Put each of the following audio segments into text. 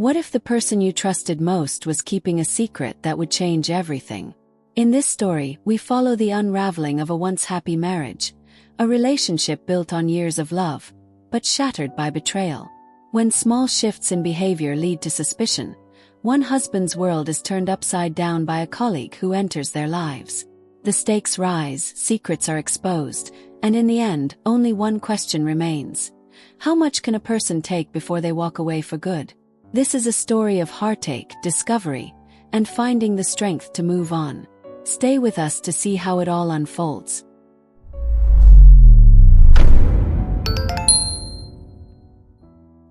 What if the person you trusted most was keeping a secret that would change everything? In this story, we follow the unraveling of a once happy marriage, a relationship built on years of love, but shattered by betrayal. When small shifts in behavior lead to suspicion, one husband's world is turned upside down by a colleague who enters their lives. The stakes rise, secrets are exposed, and in the end, only one question remains. How much can a person take before they walk away for good? This is a story of heartache, discovery, and finding the strength to move on. Stay with us to see how it all unfolds.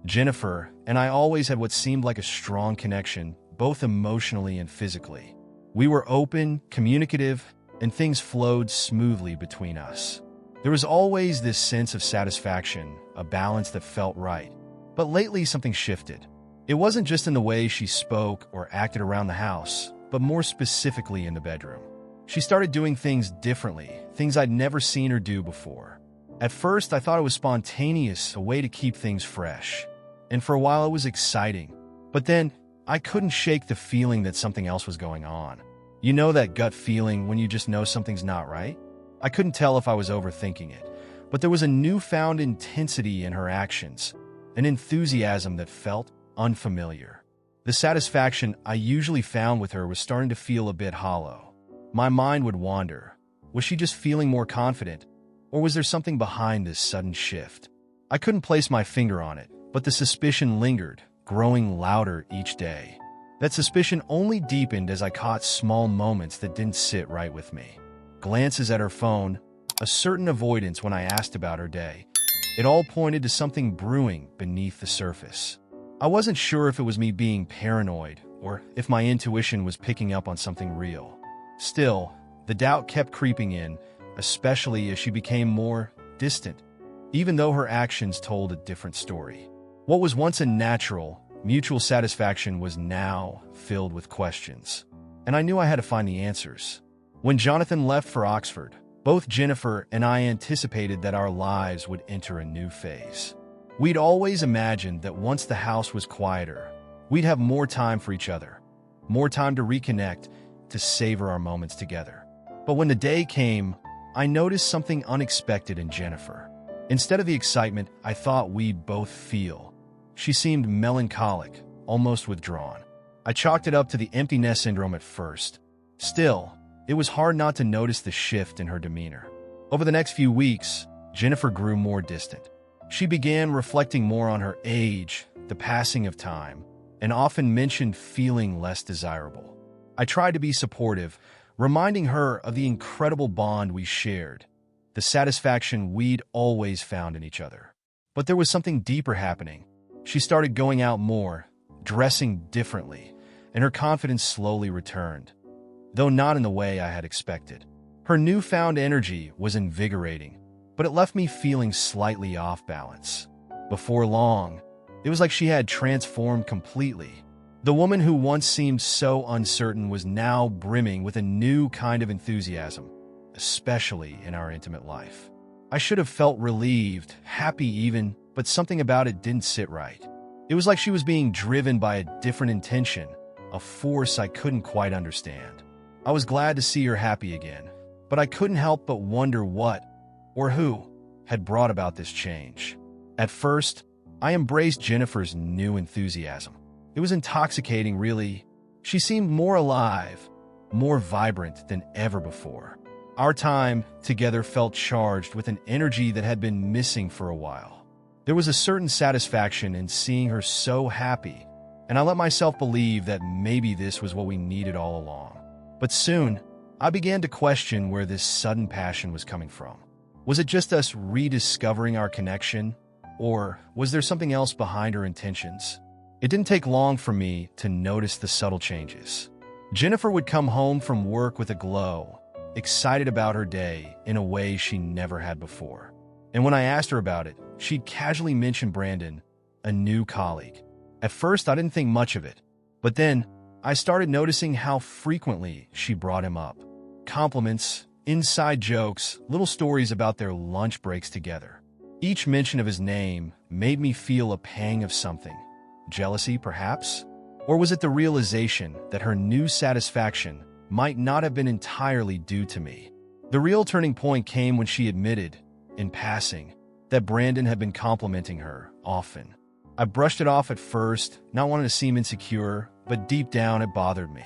Jennifer and I always had what seemed like a strong connection, both emotionally and physically. We were open, communicative, and things flowed smoothly between us. There was always this sense of satisfaction, a balance that felt right. But lately something shifted. It wasn't just in the way she spoke or acted around the house, but more specifically in the bedroom. She started doing things differently, things I'd never seen her do before. At first, I thought it was spontaneous, a way to keep things fresh. And for a while it was exciting. But then, I couldn't shake the feeling that something else was going on. You know that gut feeling when you just know something's not right? I couldn't tell if I was overthinking it, but there was a newfound intensity in her actions, an enthusiasm that felt unfamiliar. The satisfaction I usually found with her was starting to feel a bit hollow. My mind would wander. Was she just feeling more confident? Or was there something behind this sudden shift? I couldn't place my finger on it, but the suspicion lingered, growing louder each day. That suspicion only deepened as I caught small moments that didn't sit right with me. Glances at her phone, a certain avoidance when I asked about her day. It all pointed to something brewing beneath the surface. I wasn't sure if it was me being paranoid or if my intuition was picking up on something real. Still, the doubt kept creeping in, especially as she became more distant, even though her actions told a different story. What was once a natural, mutual satisfaction was now filled with questions, and I knew I had to find the answers. When Jonathan left for Oxford, both Jennifer and I anticipated that our lives would enter a new phase. We'd always imagined that once the house was quieter, we'd have more time for each other, more time to reconnect, to savor our moments together. But when the day came, I noticed something unexpected in Jennifer. Instead of the excitement I thought we'd both feel, she seemed melancholic, almost withdrawn. I chalked it up to the empty nest syndrome at first. Still, it was hard not to notice the shift in her demeanor. Over the next few weeks, Jennifer grew more distant. She began reflecting more on her age, the passing of time, and often mentioned feeling less desirable. I tried to be supportive, reminding her of the incredible bond we shared, the satisfaction we'd always found in each other. But there was something deeper happening. She started going out more, dressing differently, and her confidence slowly returned, though not in the way I had expected. Her newfound energy was invigorating, but it left me feeling slightly off balance. Before long, it was like she had transformed completely. The woman who once seemed so uncertain was now brimming with a new kind of enthusiasm, especially in our intimate life. I should have felt relieved, happy even, but something about it didn't sit right. It was like she was being driven by a different intention, a force I couldn't quite understand. I was glad to see her happy again, but I couldn't help but wonder what, or who, had brought about this change. At first, I embraced Jennifer's new enthusiasm. It was intoxicating, really. She seemed more alive, more vibrant than ever before. Our time together felt charged with an energy that had been missing for a while. There was a certain satisfaction in seeing her so happy, and I let myself believe that maybe this was what we needed all along. But soon, I began to question where this sudden passion was coming from. Was it just us rediscovering our connection, or was there something else behind her intentions? It didn't take long for me to notice the subtle changes. Jennifer would come home from work with a glow, excited about her day in a way she never had before. And when I asked her about it, she'd casually mention Brandon, a new colleague. At first, I didn't think much of it, but then I started noticing how frequently she brought him up. Compliments, inside jokes, little stories about their lunch breaks together. Each mention of his name made me feel a pang of something, Jealousy, perhaps? Or was it the realization that her new satisfaction might not have been entirely due to me? The real turning point came when she admitted, in passing, that Brandon had been complimenting her often. I brushed it off at first, not wanting to seem insecure, but deep down it bothered me.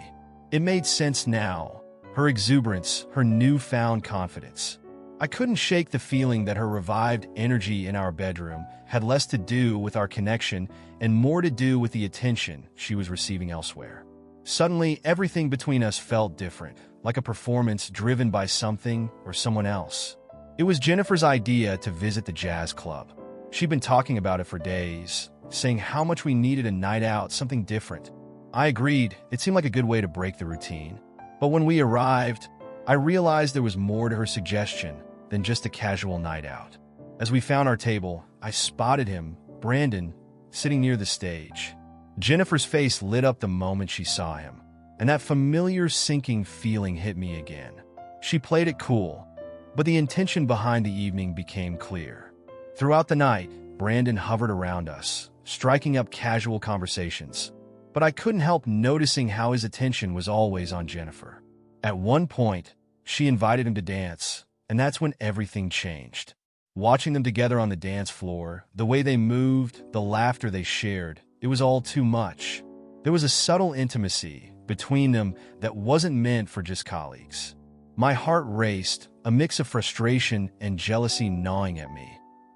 It made sense now. Her exuberance, her newfound confidence. I couldn't shake the feeling that her revived energy in our bedroom had less to do with our connection and more to do with the attention she was receiving elsewhere. Suddenly, everything between us felt different, like a performance driven by something or someone else. It was Jennifer's idea to visit the jazz club. She'd been talking about it for days, saying how much we needed a night out, something different. I agreed. It seemed like a good way to break the routine. But when we arrived, I realized there was more to her suggestion than just a casual night out. As we found our table, I spotted him, Brandon, sitting near the stage. Jennifer's face lit up the moment she saw him, and that familiar sinking feeling hit me again. She played it cool, but the intention behind the evening became clear. Throughout the night, Brandon hovered around us, striking up casual conversations, but I couldn't help noticing how his attention was always on Jennifer. At one point, she invited him to dance, and that's when everything changed. Watching them together on the dance floor, the way they moved, the laughter they shared, it was all too much. There was a subtle intimacy between them that wasn't meant for just colleagues. My heart raced, a mix of frustration and jealousy gnawing at me,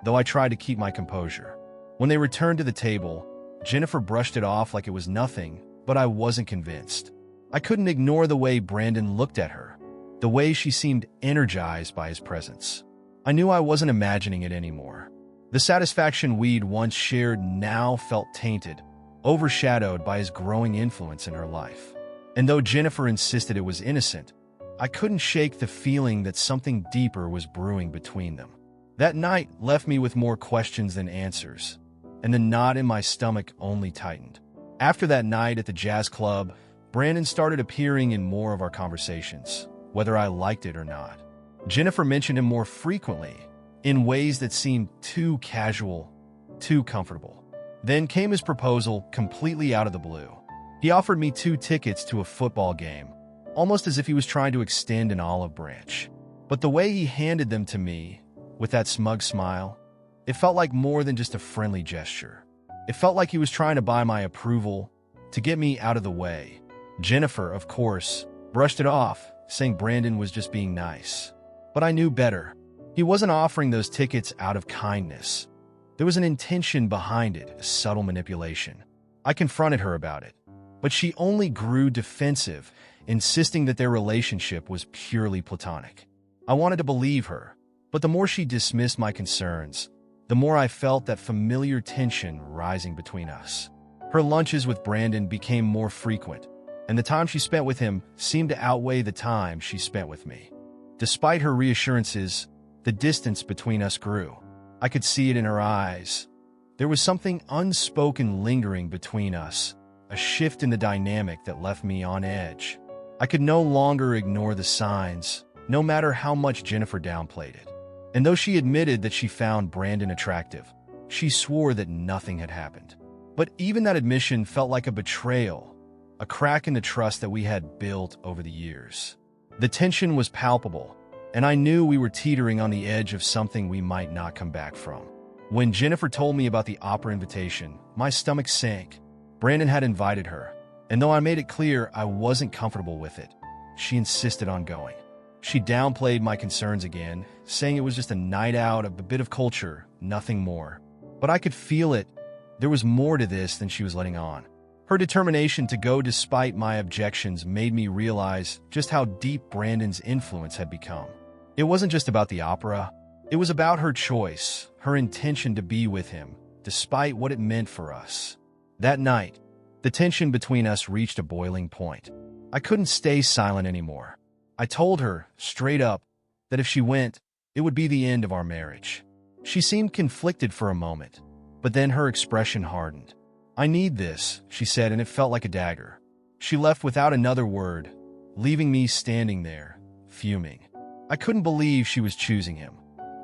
though I tried to keep my composure. When they returned to the table, Jennifer brushed it off like it was nothing, but I wasn't convinced. I couldn't ignore the way Brandon looked at her, the way she seemed energized by his presence. I knew I wasn't imagining it anymore. The satisfaction we'd once shared now felt tainted, overshadowed by his growing influence in her life. And though Jennifer insisted it was innocent, I couldn't shake the feeling that something deeper was brewing between them. That night left me with more questions than answers, and the knot in my stomach only tightened. After that night at the jazz club, Brandon started appearing in more of our conversations, whether I liked it or not. Jennifer mentioned him more frequently, in ways that seemed too casual, too comfortable. Then came his proposal completely out of the blue. He offered me 2 tickets to a football game, almost as if he was trying to extend an olive branch. But the way he handed them to me, with that smug smile, it felt like more than just a friendly gesture. It felt like he was trying to buy my approval, to get me out of the way. Jennifer, of course, brushed it off, saying Brandon was just being nice. But I knew better. He wasn't offering those tickets out of kindness. There was an intention behind it, a subtle manipulation. I confronted her about it, but she only grew defensive, insisting that their relationship was purely platonic. I wanted to believe her, but the more she dismissed my concerns, the more I felt that familiar tension rising between us. Her lunches with Brandon became more frequent, and the time she spent with him seemed to outweigh the time she spent with me. Despite her reassurances, the distance between us grew. I could see it in her eyes. There was something unspoken lingering between us, a shift in the dynamic that left me on edge. I could no longer ignore the signs, no matter how much Jennifer downplayed it. And though she admitted that she found Brandon attractive, she swore that nothing had happened. But even that admission felt like a betrayal, a crack in the trust that we had built over the years. The tension was palpable, and I knew we were teetering on the edge of something we might not come back from. When Jennifer told me about the opera invitation, my stomach sank. Brandon had invited her, and though I made it clear I wasn't comfortable with it, she insisted on going. She downplayed my concerns again, saying it was just a night out, a bit of culture, nothing more. But I could feel it. There was more to this than she was letting on. Her determination to go despite my objections made me realize just how deep Brandon's influence had become. It wasn't just about the opera. It was about her choice, her intention to be with him, despite what it meant for us. That night, the tension between us reached a boiling point. I couldn't stay silent anymore. I told her, straight up, that if she went, it would be the end of our marriage. She seemed conflicted for a moment, but then her expression hardened. "I need this," she said, and it felt like a dagger. She left without another word, leaving me standing there, fuming. I couldn't believe she was choosing him,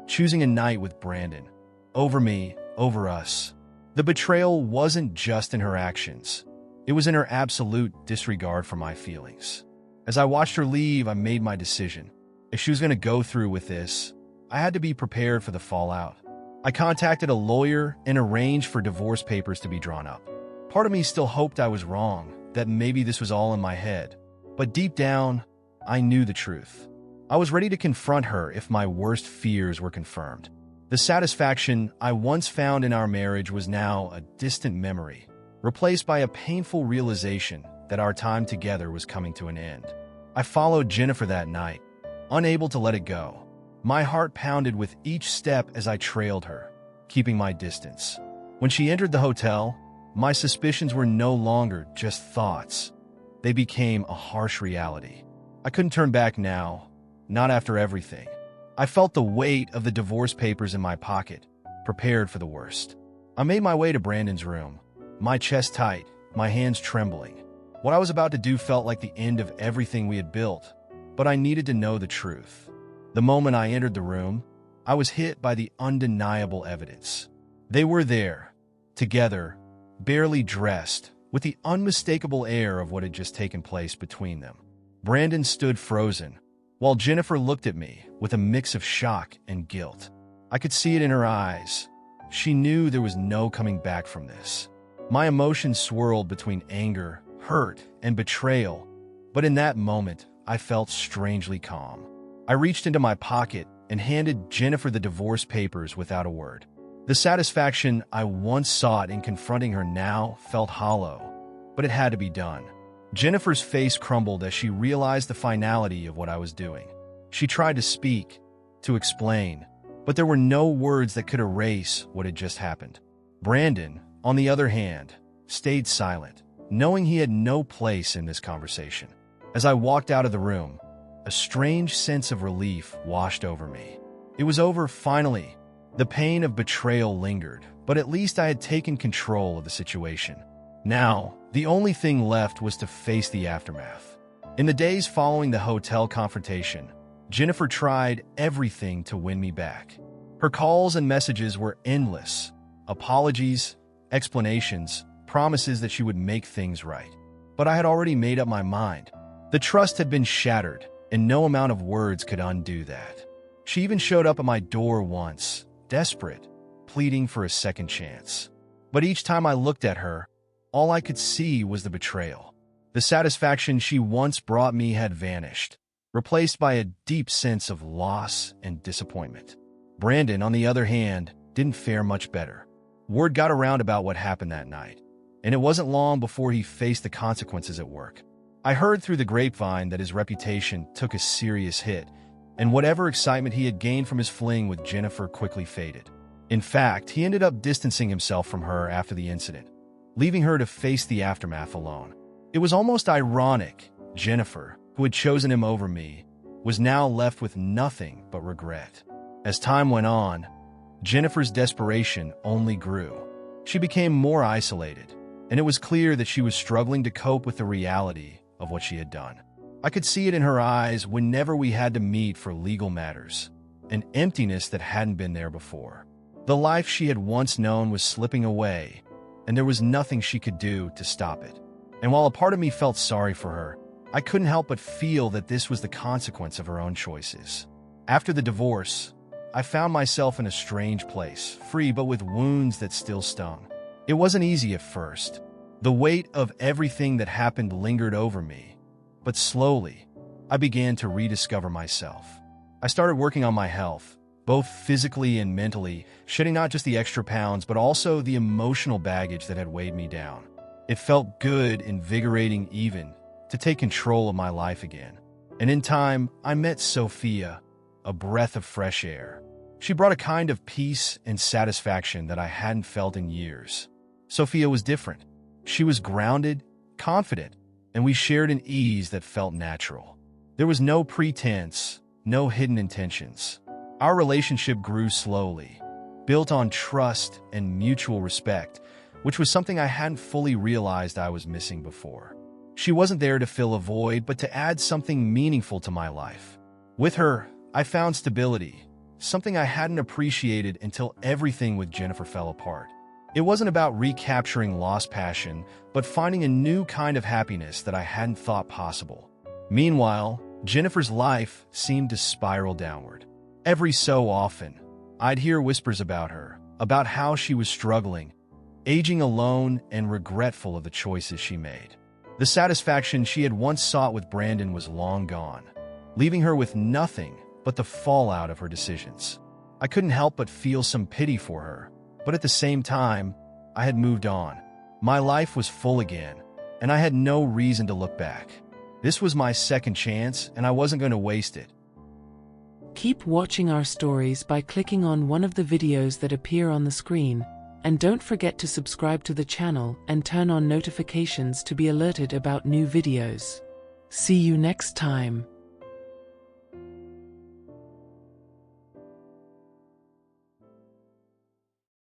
choosing a night with Brandon, over me, over us. The betrayal wasn't just in her actions. It was in her absolute disregard for my feelings. As I watched her leave, I made my decision. If she was going to go through with this, I had to be prepared for the fallout. I contacted a lawyer and arranged for divorce papers to be drawn up. Part of me still hoped I was wrong, that maybe this was all in my head. But deep down, I knew the truth. I was ready to confront her if my worst fears were confirmed. The satisfaction I once found in our marriage was now a distant memory, replaced by a painful realization that our time together was coming to an end. I followed Jennifer that night, unable to let it go. My heart pounded with each step as I trailed her, keeping my distance. When she entered the hotel, my suspicions were no longer just thoughts. They became a harsh reality. I couldn't turn back now, not after everything. I felt the weight of the divorce papers in my pocket, prepared for the worst. I made my way to Brandon's room, my chest tight, my hands trembling. What I was about to do felt like the end of everything we had built, but I needed to know the truth. The moment I entered the room, I was hit by the undeniable evidence. They were there, together, barely dressed, with the unmistakable air of what had just taken place between them. Brandon stood frozen, while Jennifer looked at me with a mix of shock and guilt. I could see it in her eyes. She knew there was no coming back from this. My emotions swirled between anger, hurt, and betrayal, but in that moment, I felt strangely calm. I reached into my pocket and handed Jennifer the divorce papers without a word. The satisfaction I once sought in confronting her now felt hollow, but it had to be done. Jennifer's face crumbled as she realized the finality of what I was doing. She tried to speak, to explain, but there were no words that could erase what had just happened. Brandon, on the other hand, stayed silent, knowing he had no place in this conversation. As I walked out of the room, a strange sense of relief washed over me. It was over finally. The pain of betrayal lingered, but at least I had taken control of the situation. Now, the only thing left was to face the aftermath. In the days following the hotel confrontation, Jennifer tried everything to win me back. Her calls and messages were endless. Apologies, explanations, promises that she would make things right. But I had already made up my mind. The trust had been shattered, and no amount of words could undo that. She even showed up at my door once, desperate, pleading for a second chance. But each time I looked at her, all I could see was the betrayal. The satisfaction she once brought me had vanished, replaced by a deep sense of loss and disappointment. Brandon, on the other hand, didn't fare much better. Word got around about what happened that night, and it wasn't long before he faced the consequences at work. I heard through the grapevine that his reputation took a serious hit, and whatever excitement he had gained from his fling with Jennifer quickly faded. In fact, he ended up distancing himself from her after the incident, leaving her to face the aftermath alone. It was almost ironic. Jennifer, who had chosen him over me, was now left with nothing but regret. As time went on, Jennifer's desperation only grew. She became more isolated, and it was clear that she was struggling to cope with the reality of what she had done. I could see it in her eyes whenever we had to meet for legal matters, an emptiness that hadn't been there before. The life she had once known was slipping away, and there was nothing she could do to stop it. And while a part of me felt sorry for her, I couldn't help but feel that this was the consequence of her own choices. After the divorce, I found myself in a strange place, free but with wounds that still stung. It wasn't easy at first. The weight of everything that happened lingered over me, but slowly, I began to rediscover myself. I started working on my health, both physically and mentally, shedding not just the extra pounds, but also the emotional baggage that had weighed me down. It felt good, invigorating even, to take control of my life again. And in time, I met Sophia, a breath of fresh air. She brought a kind of peace and satisfaction that I hadn't felt in years. Sophia was different. She was grounded, confident, and we shared an ease that felt natural. There was no pretense, no hidden intentions. Our relationship grew slowly, built on trust and mutual respect, which was something I hadn't fully realized I was missing before. She wasn't there to fill a void, but to add something meaningful to my life. With her, I found stability, something I hadn't appreciated until everything with Jennifer fell apart. It wasn't about recapturing lost passion, but finding a new kind of happiness that I hadn't thought possible. Meanwhile, Jennifer's life seemed to spiral downward. Every so often, I'd hear whispers about her, about how she was struggling, aging alone and regretful of the choices she made. The satisfaction she had once sought with Brandon was long gone, leaving her with nothing but the fallout of her decisions. I couldn't help but feel some pity for her, but at the same time, I had moved on. My life was full again, and I had no reason to look back. This was my second chance, and I wasn't going to waste it. Keep watching our stories by clicking on one of the videos that appear on the screen, and don't forget to subscribe to the channel and turn on notifications to be alerted about new videos. See you next time.